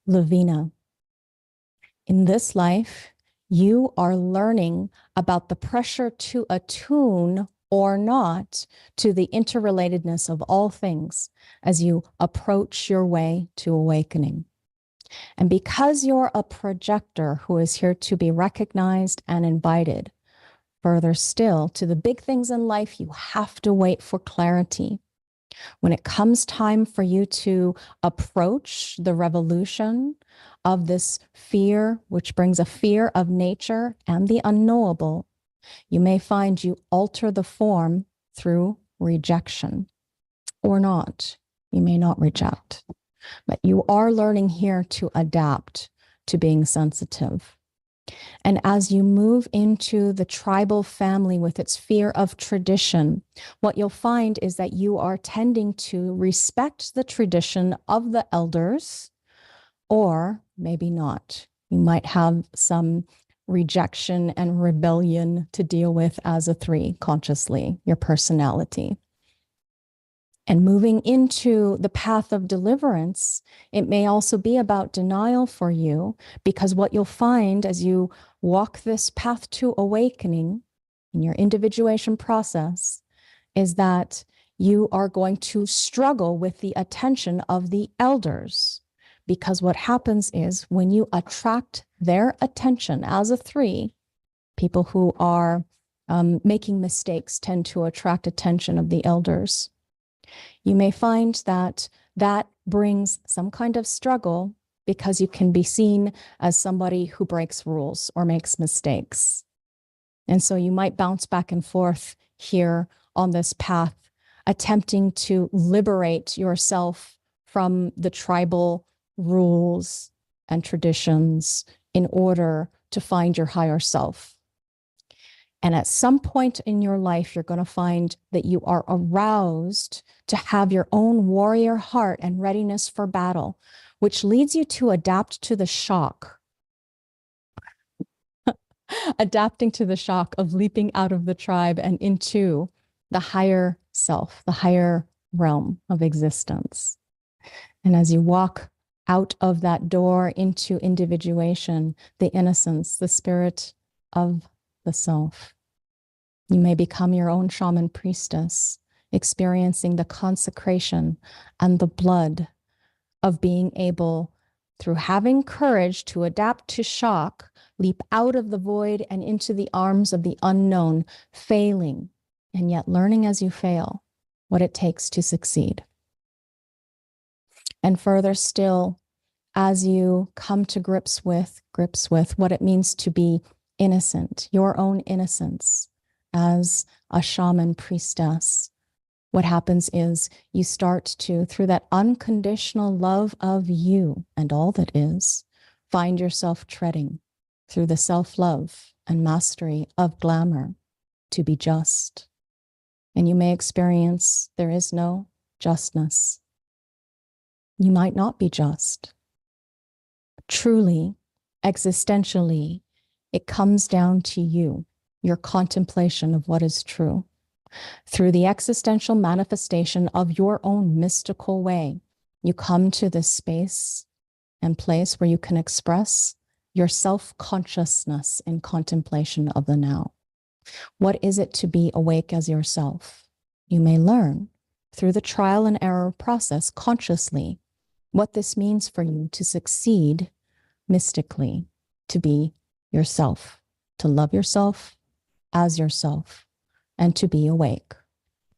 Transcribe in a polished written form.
Laveena. In this life, you are learning about the pressure to attune or not to the interrelatedness of all things as you approach your way to awakening. And because you're a projector who is here to be recognized and invited, further still, to the big things in life, you have to wait for clarity. When it comes time for you to approach the revolution of this fear, which brings a fear of nature and the unknowable, you may find you alter the form through rejection or not. You may not reject, but you are learning here to adapt to being sensitive. And as you move into the tribal family with its fear of tradition, what you'll find is that you are tending to respect the tradition of the elders, or maybe not. You might have some rejection and rebellion to deal with as a 3 consciously, your personality. And moving into the path of deliverance, it may also be about denial for you, because what you'll find as you walk this path to awakening in your individuation process is that you are going to struggle with the attention of the elders. Because what happens is when you attract their attention as a 3, people who are making mistakes tend to attract attention of the elders. You may find that that brings some kind of struggle because you can be seen as somebody who breaks rules or makes mistakes. And so you might bounce back and forth here on this path, attempting to liberate yourself from the tribal rules and traditions in order to find your higher self. And at some point in your life, you're going to find that you are aroused to have your own warrior heart and readiness for battle, which leads you to adapt to the shock. Adapting to the shock of leaping out of the tribe and into the higher self, the higher realm of existence. And as you walk out of that door into individuation, the innocence, the spirit of the self, you may become your own shaman priestess, experiencing the consecration and the blood of being able, through having courage to adapt to shock, leap out of the void and into the arms of the unknown, failing, and yet learning as you fail what it takes to succeed. And further still, as you come to grips with what it means to be innocent, your own innocence as a shaman priestess, what happens is you start to, through that unconditional love of you and all that is, find yourself treading through the self-love and mastery of glamour to be just. And you may experience there is no justness. You might not be just. Truly, existentially, it comes down to you, your contemplation of what is true. Through the existential manifestation of your own mystical way, you come to this space and place where you can express your self-consciousness in contemplation of the now. What is it to be awake as yourself? You may learn through the trial and error process consciously what this means for you to succeed mystically, to be yourself, to love yourself as yourself, and to be awake.